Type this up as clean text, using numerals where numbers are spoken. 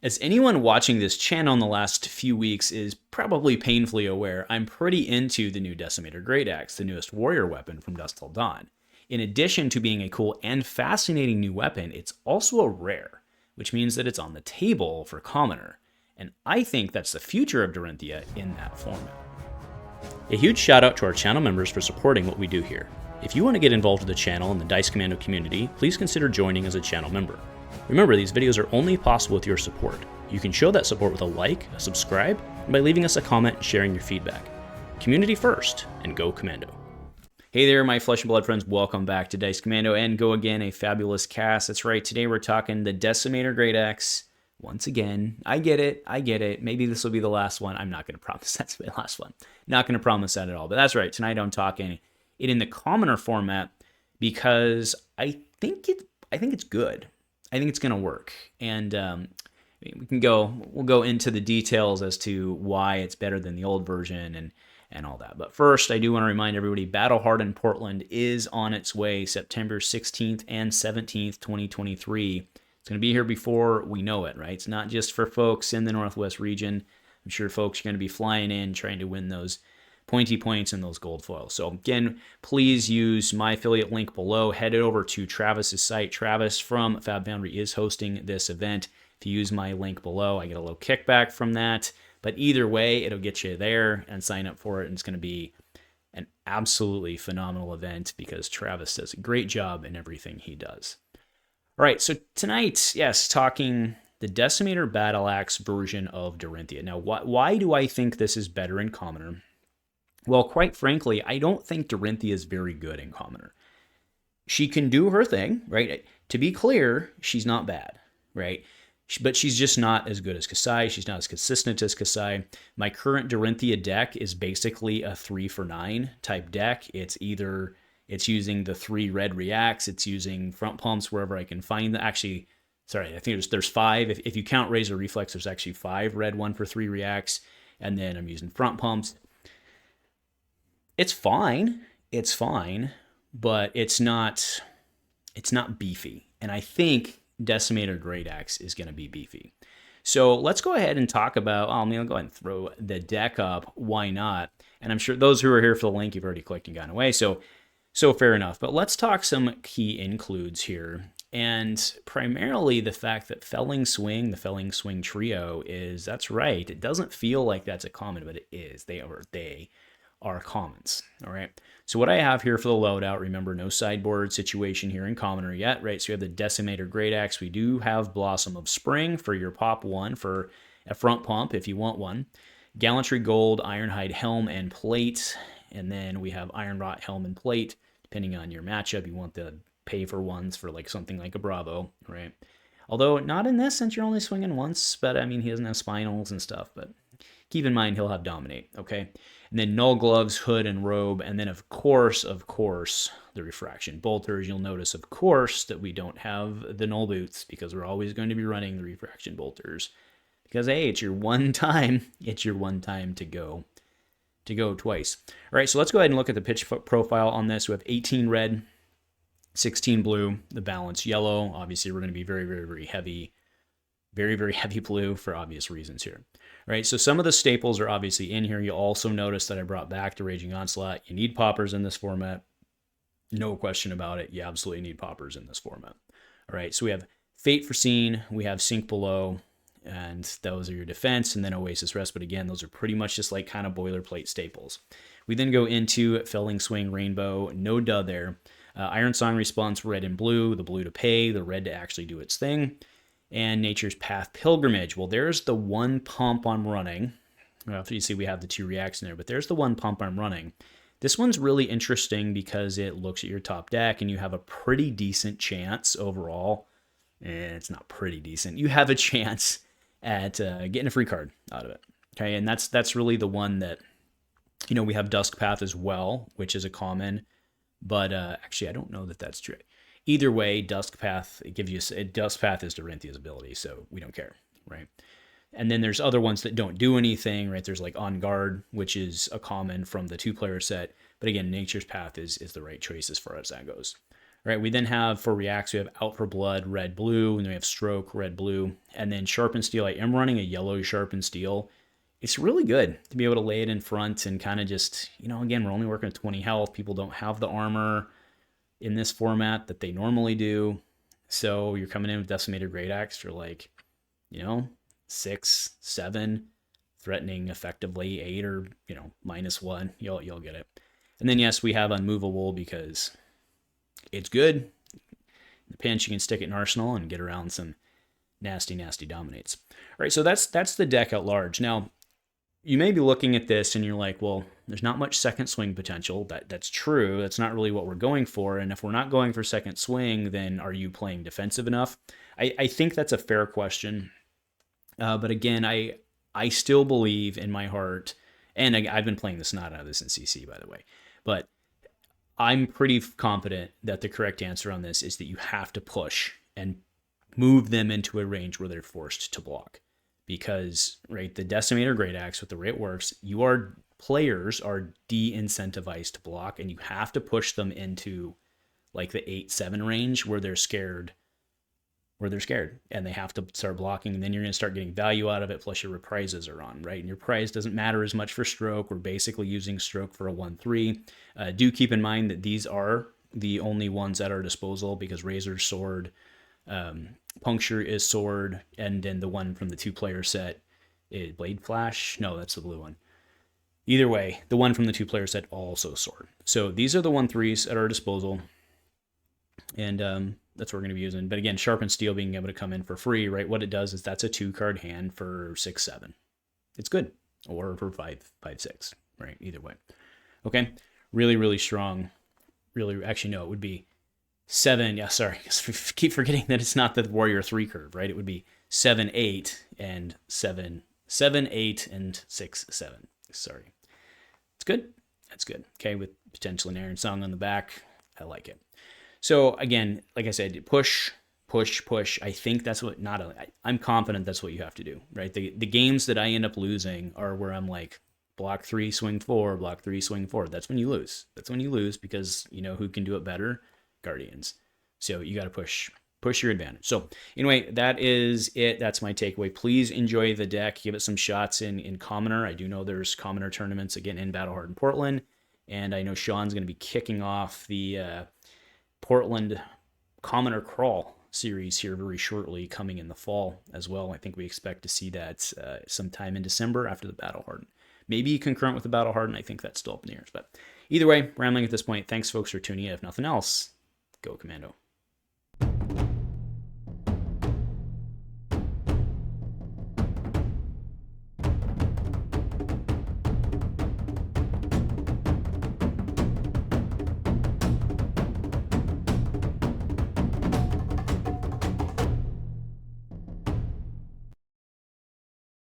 As anyone watching this channel in the last few weeks is probably painfully aware, I'm pretty into the new Decimator Great Axe, the newest warrior weapon from Dusk Till Dawn. In addition to being a cool and fascinating new weapon, it's also a rare, which means that it's on the table for commoner. And I think that's the future of Dorinthea in that format. A huge shout out to our channel members for supporting what we do here. If you want to get involved with the channel and the Dice Commando community, please consider joining as a channel member. Remember, these videos are only possible with your support. You can show that support with a like, a subscribe, and by leaving us a comment and sharing your feedback. Community first, and go Commando. Hey there, my flesh and blood friends. Welcome back to Dice Commando, and go again, a fabulous cast. That's right, today we're talking the Decimator Great Axe. Once again, I get it. Maybe this will be the last one. I'm not going to promise that's the last one. Not going to promise that at all. But that's right, tonight I'm talking it in the commoner format because I think it's good. I think it's going to work, and we'll go into the details as to why it's better than the old version and all that. But first, I do want to remind everybody, Battle Hardened Portland is on its way, September 16th and 17th, 2023. It's going to be here before we know it, right? It's not just for folks in the Northwest region. I'm sure folks are going to be flying in trying to win those pointy points and those gold foils. So again, please use my affiliate link below. Head over to Travis's site. Travis from Fab Foundry is hosting this event. If you use my link below, I get a little kickback from that. But either way, it'll get you there and sign up for it. And it's going to be an absolutely phenomenal event because Travis does a great job in everything he does. All right, so tonight, yes, talking the Decimator Battle Axe version of Dorinthea. Now, why do I think this is better in commoner? Well, quite frankly, I don't think Dorinthea is very good in commoner. She can do her thing, right? To be clear, she's not bad, right? But she's just not as good as Kassai. She's not as consistent as Kassai. My current Dorinthea deck is basically a 3-for-9 type deck. It's using the 3 red reacts. It's using front pumps wherever I can find them. Actually, sorry, I think there's 5. If you count Razor Reflex, there's actually 5 red, 1 for 3 reacts. And then I'm using front pumps. It's fine, but it's not beefy. And I think Decimator Great Axe is going to be beefy. So let's go ahead and talk about, I'm going to go ahead and throw the deck up. Why not? And I'm sure those who are here for the link, you've already clicked and gone away. So fair enough. But let's talk some key includes here. And primarily the fact that Felling Swing, the Felling Swing trio that's right. It doesn't feel like that's a common, but it is. They are commons. All right. So what I have here for the loadout, remember, no sideboard situation here in commoner yet, right? So we have the Decimator Great Axe. We do have Blossom of Spring for your pop 1 for a front pump if you want one. Gallantry Gold, Ironhide Helm and Plate. And then we have Iron Rot Helm and Plate. Depending on your matchup, you want the pay for ones for like something like a Bravo, right? Although not in this since you're only swinging once, but I mean, he doesn't have spinals and stuff, but keep in mind he'll have Dominate, okay? And then Null Gloves, Hood, and Robe, and then of course, the Refraction Bolters. You'll notice, of course, that we don't have the Null Boots because we're always going to be running the Refraction Bolters. Because, hey, it's your one time to go twice. All right, so let's go ahead and look at the pitch profile on this. We have 18 red, 16 blue, the balance yellow. Obviously, we're going to be very, very, very heavy. Very, very heavy blue for obvious reasons here. All right, so some of the staples are obviously in here. You'll also notice that I brought back the Raging Onslaught. You need poppers in this format. No question about it. You absolutely need poppers in this format. All right, so we have Fate Foreseen. We have Sink Below. And those are your defense. And then Oasis Respite. Again, those are pretty much just like kind of boilerplate staples. We then go into Felling Swing Rainbow. No duh there. Iron Song Response, red and blue. The blue to pay. The red to actually do its thing. And Nature's Path Pilgrimage. Well, there's the one pump I'm running. Well, you see we have the 2 reacts in there, but there's the one pump I'm running. This one's really interesting because it looks at your top deck and you have a pretty decent chance overall. It's not pretty decent. You have a chance at getting a free card out of it. Okay, and that's really the one that, we have Dusk Path as well, which is a common. But actually, I don't know that that's true. Either way, Dusk Path, Dusk Path is Dorinthea's ability, so we don't care, right? And then there's other ones that don't do anything, right? There's like On Guard, which is a common from the 2-player set. But again, Nature's Path is the right choice as far as that goes. Right, we then have for reacts, we have Out for Blood, red, blue, and then we have Stroke, red, blue, and then Sharpen Steel. I am running a yellow Sharpen Steel. It's really good to be able to lay it in front and kind of just, again, we're only working at 20 health. People don't have the armor in this format that they normally do. So you're coming in with Decimator Great Axe for like, 6, 7, threatening effectively 8 or, -1. You'll get it. And then, yes, we have Unmovable because it's good. In the pinch, you can stick it in Arsenal and get around some nasty, nasty dominates. All right, so that's the deck at large. Now, you may be looking at this and you're like, well, there's not much second swing potential. That's true. That's not really what we're going for. And if we're not going for second swing, then are you playing defensive enough? I think that's a fair question. But again, I still believe in my heart, and I've been playing the snot out of this in CC, by the way, but I'm pretty confident that the correct answer on this is that you have to push and move them into a range where they're forced to block. Because, right, the Decimator Great Axe, with the way it works, players are de-incentivized to block, and you have to push them into like the 8-7 range where they're scared, and they have to start blocking, and then you're going to start getting value out of it, plus your reprises are on, right? And your prize doesn't matter as much for Stroke. We're basically using Stroke for a 1-3. Do keep in mind that these are the only ones at our disposal, because Razor's Sword, Puncture is Sword, and then the one from the 2-player set is Blade Flash. No, that's the blue one. Either way, the one from the 2-player set also Sword. So these are the 1-3s at our disposal, and that's what we're going to be using. But again, Sharpen Steel being able to come in for free, right? What it does is that's a 2-card hand for 6-7. It's good. Or for 5-6, right? Either way. Okay. Really, really strong. Really, actually, no, it would be 7. Yeah, sorry. Keep forgetting that it's not the Warrior 3 curve, right? It would be 7-8 and 7, 8 and 6-7. Sorry. It's good. That's good. Okay. With potential an Iron Song on the back. I like it. So again, like I said, push. I think that's what, I'm confident that's what you have to do, right? The games that I end up losing are where I'm like, block 3, swing 4, block 3, swing 4. That's when you lose. That's when you lose, because who can do it better? Guardians. So you got to push your advantage. So anyway, that is it. That's my takeaway. Please enjoy the deck. Give it some shots in Commoner. I do know there's Commoner tournaments again in Battlehardened Portland, and I know Sean's going to be kicking off the Portland Commoner Crawl series here very shortly, coming in the fall as well. I think we expect to see that sometime in December after the Battlehardened. Maybe concurrent with the Battlehardened. I think that's still up in the air. But either way, rambling at this point. Thanks, folks, for tuning in. If nothing else, go Commando.